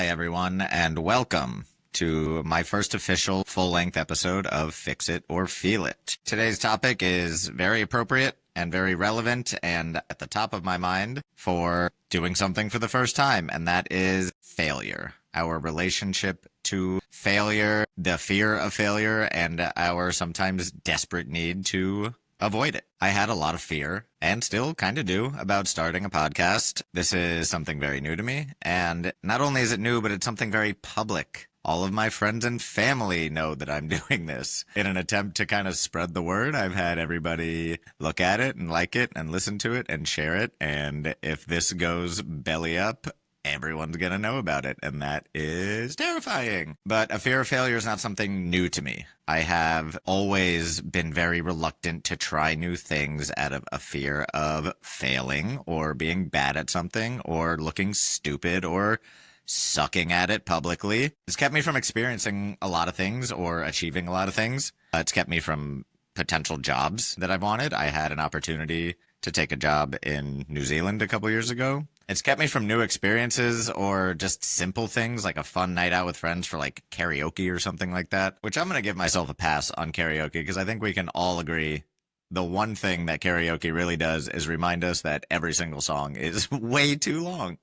everyone, and welcome to my first official full-length episode of Fix It or Feel It. Today's topic is very appropriate and very relevant and at the top of my mind for doing something for the first time, and that is failure. Our relationship to failure, the fear of failure, and our sometimes desperate need to avoid it. I had a lot of fear, and still kind of do, about starting a podcast. This is something very new to me, and not only is it new, but it's something very public. All of my friends and family know that I'm doing this. In an attempt to kind of spread the word, I've had everybody look at it and like it and listen to it and share it, and if this goes belly up, everyone's going to know about it, and that is terrifying. But a fear of failure is not something new to me. I have always been very reluctant to try new things out of a fear of failing or being bad at something or looking stupid or sucking at it publicly. It's kept me from experiencing a lot of things or achieving a lot of things. It's kept me from potential jobs that I've wanted. I had an opportunity to take a job in New Zealand a couple years ago. It's kept me from new experiences or just simple things like a fun night out with friends for like karaoke or something like that, which I'm going to give myself a pass on karaoke because I think we can all agree the one thing that karaoke really does is remind us that every single song is way too long.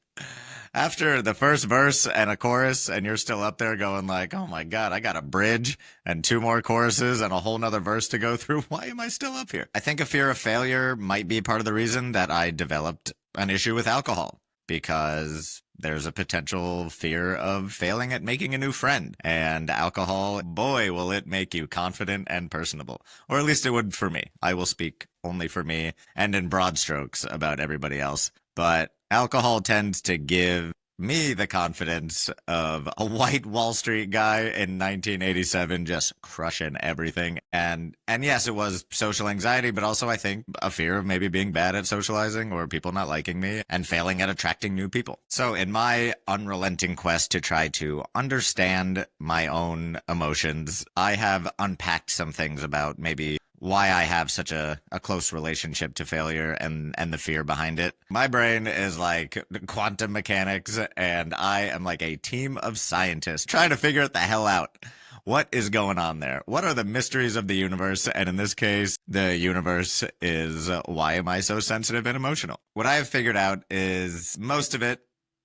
After the first verse and a chorus and you're still up there going like, oh my God, I got a bridge and two more choruses and a whole nother verse to go through. Why am I still up here? I think a fear of failure might be part of the reason that I developed an issue with alcohol, because there's a potential fear of failing at making a new friend. And alcohol, boy, will it make you confident and personable. Or at least it would for me. I will speak only for me and in broad strokes about everybody else. But alcohol tends to give me the confidence of a white Wall Street guy in 1987 just crushing everything. And yes, it was social anxiety, but also I think a fear of maybe being bad at socializing or people not liking me and failing at attracting new people. So in my unrelenting quest to try to understand my own emotions, I have unpacked some things about maybe why I have such a close relationship to failure and the fear behind it. My brain is like quantum mechanics, and I am like a team of scientists trying to figure it the hell out. What is going on there? What are the mysteries of the universe? And in this case, the universe is why am I so sensitive and emotional? What I have figured out is most of it,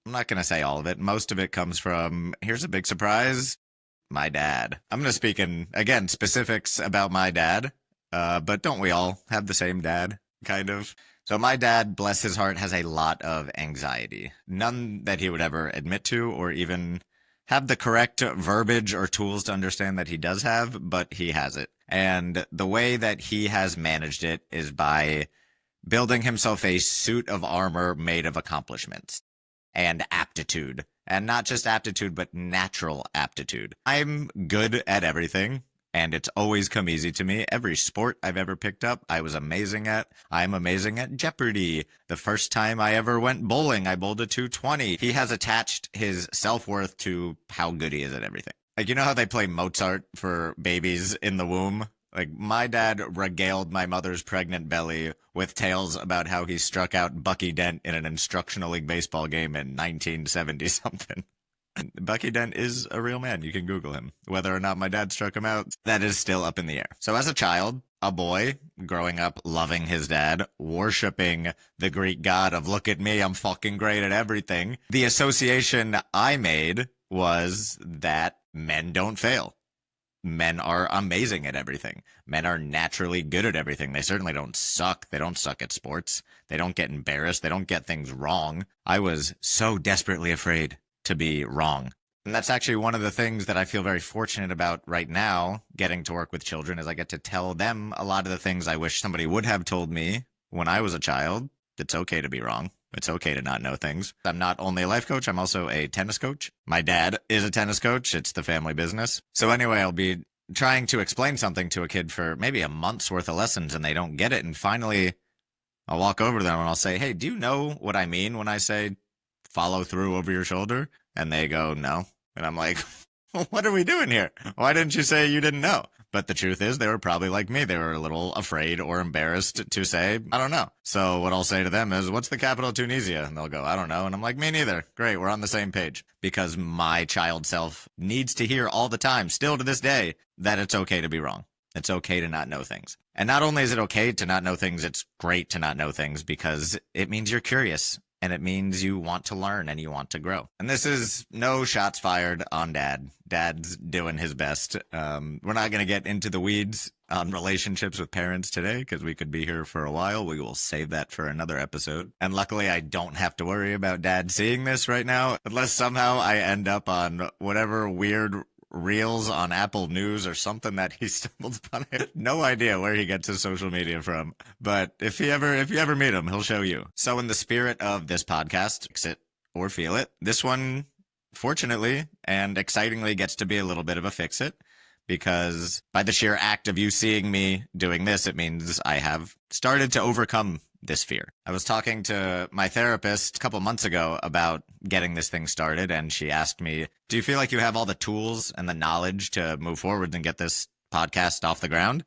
I'm not going to say all of it, most of it comes from, here's a big surprise, my dad. I'm going to speak in, again, specifics about my dad. But don't we all have the same dad, kind of? So my dad, bless his heart, has a lot of anxiety. None that he would ever admit to or even have the correct verbiage or tools to understand that he does have, but he has it. And the way that he has managed it is by building himself a suit of armor made of accomplishments and aptitude. And not just aptitude, but natural aptitude. I'm good at everything. And it's always come easy to me. Every sport I've ever picked up, I was amazing at. I'm amazing at Jeopardy! The first time I ever went bowling, I bowled a 220. He has attached his self-worth to how good he is at everything. Like, you know how they play Mozart for babies in the womb? Like, my dad regaled my mother's pregnant belly with tales about how he struck out Bucky Dent in an instructional league baseball game in 1970-something. Bucky Dent is a real man. You can Google him. Whether or not my dad struck him out, that is still up in the air. So as a child, a boy, growing up loving his dad, worshiping the Greek god of look at me, I'm fucking great at everything, the association I made was that men don't fail. Men are amazing at everything. Men are naturally good at everything. They certainly don't suck. They don't suck at sports. They don't get embarrassed. They don't get things wrong. I was so desperately afraid to be wrong. And that's actually one of the things that I feel very fortunate about right now, getting to work with children, is I get to tell them a lot of the things I wish somebody would have told me when I was a child. It's okay to be wrong. It's okay to not know things. I'm not only a life coach, I'm also a tennis coach. My dad is a tennis coach. It's the family business. So anyway, I'll be trying to explain something to a kid for maybe a month's worth of lessons and they don't get it. And finally, I'll walk over to them and I'll say, hey, do you know what I mean when I say follow through over your shoulder? And they go, no. And I'm like, What are we doing here? Why didn't you say you didn't know? But the truth is, they were probably like me. They were a little afraid or embarrassed to say, I don't know. So what I'll say to them is, what's the capital of Tunisia? And they'll go, I don't know. And I'm like, me neither. Great. We're on the same page. Because my child self needs to hear all the time, still to this day, that it's okay to be wrong. It's okay to not know things. And not only is it okay to not know things, it's great to not know things because it means you're curious. And it means you want to learn and you want to grow. And this is no shots fired on Dad. Dad's doing his best. We're not going to get into the weeds on relationships with parents today because we could be here for a while. We will save that for another episode. And luckily, I don't have to worry about Dad seeing this right now, unless somehow I end up on whatever weird reels on Apple News or something that he stumbled upon. I have no idea where he gets his social media from, but if you ever meet him, he'll show you. So in the spirit of this podcast, fix it or feel it, this one, fortunately and excitingly, gets to be a little bit of a fix it, because by the sheer act of you seeing me doing this, it means I have started to overcome this fear. I was talking to my therapist a couple months ago about getting this thing started, and she asked me, do you feel like you have all the tools and the knowledge to move forward and get this podcast off the ground?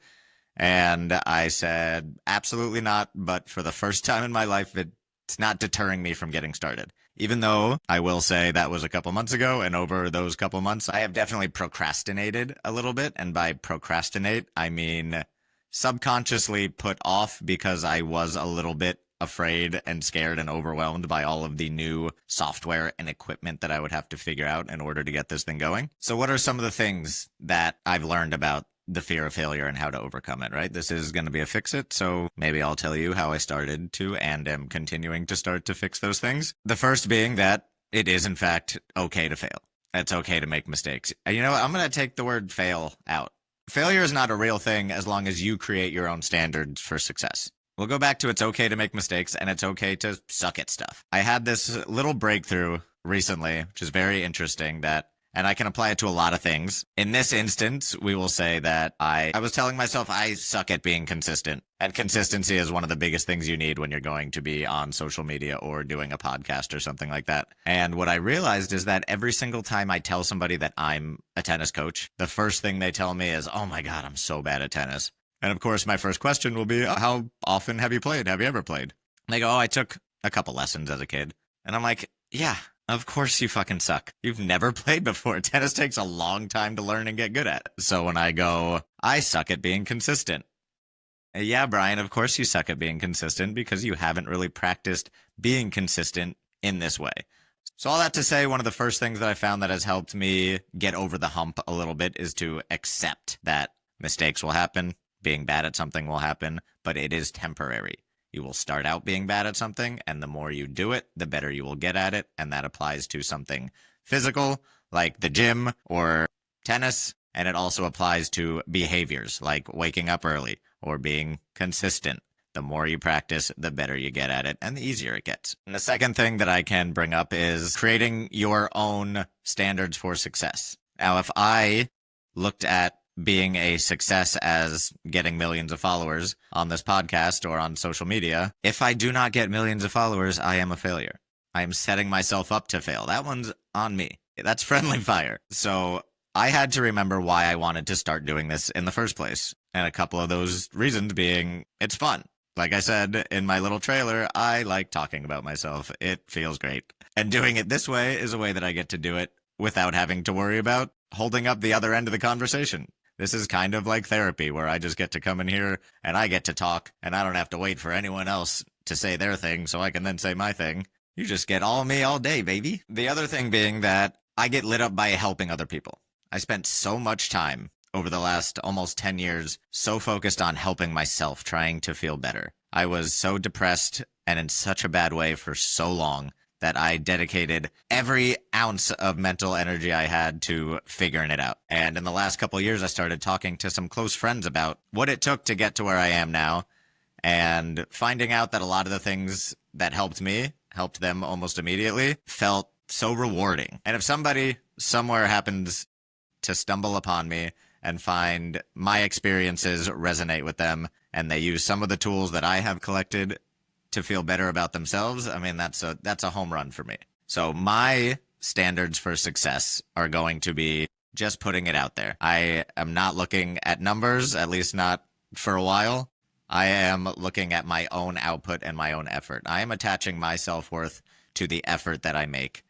And I said, absolutely not. But for the first time in my life, it's not deterring me from getting started. Even though I will say that was a couple months ago, and over those couple months, I have definitely procrastinated a little bit. And by procrastinate, I mean subconsciously put off because I was a little bit afraid and scared and overwhelmed by all of the new software and equipment that I would have to figure out in order to get this thing going. So what are some of the things that I've learned about the fear of failure and how to overcome it, right? This is going to be a fix it. So maybe I'll tell you how I started to and am continuing to start to fix those things. The first being that it is in fact okay to fail. It's okay to make mistakes. You know what? I'm going to take the word fail out. Failure is not a real thing as long as you create your own standards for success. We'll go back to it's okay to make mistakes and it's okay to suck at stuff. I had this little breakthrough recently, which is very interesting, and I can apply it to a lot of things. In this instance, we will say that I was telling myself I suck at being consistent. And consistency is one of the biggest things you need when you're going to be on social media or doing a podcast or something like that. And what I realized is that every single time I tell somebody that I'm a tennis coach, the first thing they tell me is, oh my God, I'm so bad at tennis. And of course, my first question will be, how often have you played? Have you ever played? And they go, oh, I took a couple lessons as a kid. And I'm like, yeah, of course you fucking suck. You've never played before. Tennis takes a long time to learn and get good at. So when I go, I suck at being consistent. Yeah, Brian, of course you suck at being consistent because you haven't really practiced being consistent in this way. So all that to say, one of the first things that I found that has helped me get over the hump a little bit is to accept that mistakes will happen, being bad at something will happen, but it is temporary. You will start out being bad at something, and the more you do it, the better you will get at it, and that applies to something physical, like the gym or tennis, and it also applies to behaviors, like waking up early or being consistent. The more you practice, the better you get at it and the easier it gets. And the second thing that I can bring up is creating your own standards for success. Now, if I looked at being a success as getting millions of followers on this podcast or on social media, if I do not get millions of followers, I am a failure. I am setting myself up to fail. That one's on me. That's friendly fire. So I had to remember why I wanted to start doing this in the first place. And a couple of those reasons being, it's fun. Like I said in my little trailer, I like talking about myself. It feels great. And doing it this way is a way that I get to do it without having to worry about holding up the other end of the conversation. This is kind of like therapy where I just get to come in here and I get to talk and I don't have to wait for anyone else to say their thing so I can then say my thing. You just get all me all day, baby. The other thing being that I get lit up by helping other people. I spent so much time over the last almost 10 years, so focused on helping myself, trying to feel better. I was so depressed and in such a bad way for so long that I dedicated every ounce of mental energy I had to figuring it out. And in the last couple of years, I started talking to some close friends about what it took to get to where I am now, and finding out that a lot of the things that helped me, helped them almost immediately, felt so rewarding. And if somebody somewhere happens to stumble upon me and find my experiences resonate with them, and they use some of the tools that I have collected to feel better about themselves, I mean, that's a home run for me. So my standards for success are going to be just putting it out there. I am not looking at numbers, at least not for a while. I am looking at my own output and my own effort. I am attaching my self-worth to the effort that I make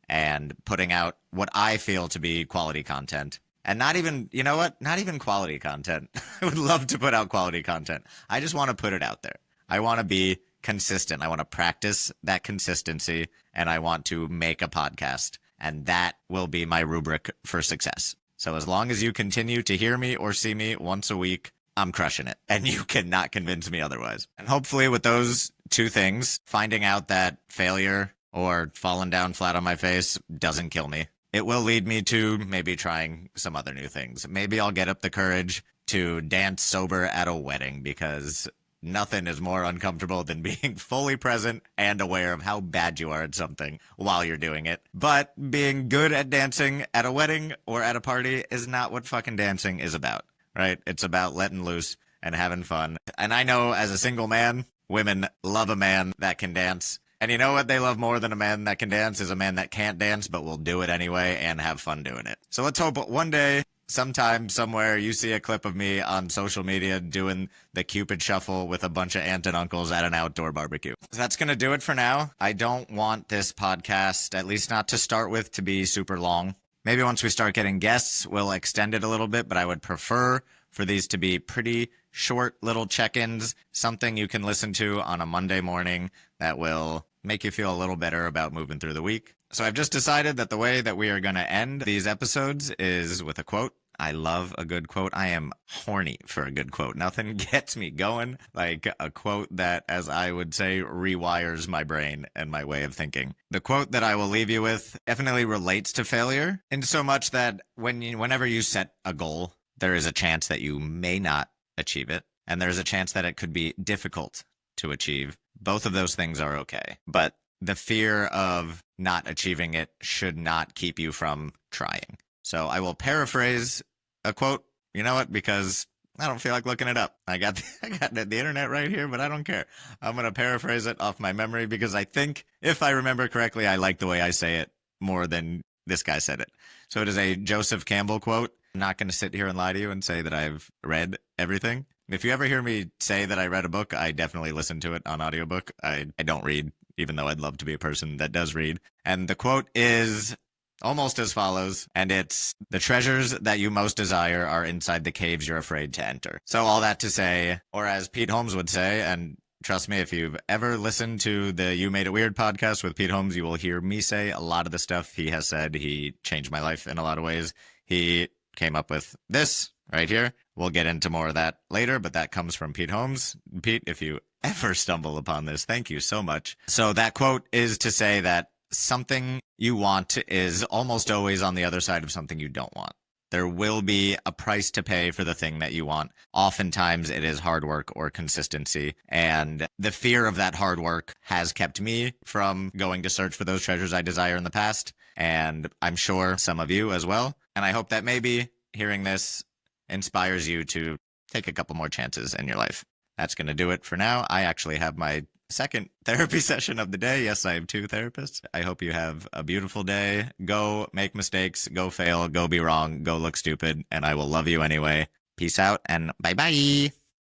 and putting out what I feel to be quality content. And not even, you know what? Not even quality content. I would love to put out quality content. I just want to put it out there. I want to be consistent. I want to practice that consistency, and I want to make a podcast. And that will be my rubric for success. So as long as you continue to hear me or see me once a week, I'm crushing it. And you cannot convince me otherwise. And hopefully with those two things, finding out that failure or falling down flat on my face doesn't kill me. It will lead me to maybe trying some other new things. Maybe I'll get up the courage to dance sober at a wedding, because nothing is more uncomfortable than being fully present and aware of how bad you are at something while you're doing it. But being good at dancing at a wedding or at a party is not what fucking dancing is about, right? It's about letting loose and having fun. And I know as a single man, women love a man that can dance. And you know what they love more than a man that can dance is a man that can't dance but will do it anyway and have fun doing it. So let's hope one day, sometime, somewhere, you see a clip of me on social media doing the Cupid Shuffle with a bunch of aunt and uncles at an outdoor barbecue. So that's going to do it for now. I don't want this podcast, at least not to start with, to be super long. Maybe once we start getting guests, we'll extend it a little bit, but I would prefer for these to be pretty short little check-ins, something you can listen to on a Monday morning that will make you feel a little better about moving through the week. So I've just decided that the way that we are going to end these episodes is with a quote. I love a good quote. I am horny for a good quote. Nothing gets me going like a quote that, as I would say, rewires my brain and my way of thinking. The quote that I will leave you with definitely relates to failure, in so much that whenever you set a goal, there is a chance that you may not achieve it, and there's a chance that it could be difficult to achieve. Both of those things are okay, but the fear of not achieving it should not keep you from trying. So I will paraphrase a quote. You know what? Because I don't feel like looking it up. I got the internet right here, but I don't care. I'm going to paraphrase it off my memory because I think, if I remember correctly, I like the way I say it more than this guy said it. So it is a Joseph Campbell quote. I'm not going to sit here and lie to you and say that I've read everything. If you ever hear me say that I read a book, I definitely listen to it on audiobook. I don't read, even though I'd love to be a person that does read. And the quote is almost as follows, and it's, "The treasures that you most desire are inside the caves you're afraid to enter." So all that to say, or as Pete Holmes would say, and trust me, if you've ever listened to the You Made It Weird podcast with Pete Holmes, you will hear me say a lot of the stuff he has said. He changed my life in a lot of ways. He came up with this right here. We'll get into more of that later, but that comes from Pete Holmes. Pete, if you ever stumble upon this, thank you so much. So that quote is to say that something you want is almost always on the other side of something you don't want. There will be a price to pay for the thing that you want. Oftentimes it is hard work or consistency. And the fear of that hard work has kept me from going to search for those treasures I desire in the past. And I'm sure some of you as well. And I hope that maybe hearing this inspires you to take a couple more chances in your life. That's going to do it for now. I actually have my second therapy session of the day. Yes, I have two therapists. I hope you have a beautiful day. Go make mistakes, go fail, go be wrong, go look stupid, and I will love you anyway. Peace out and bye-bye.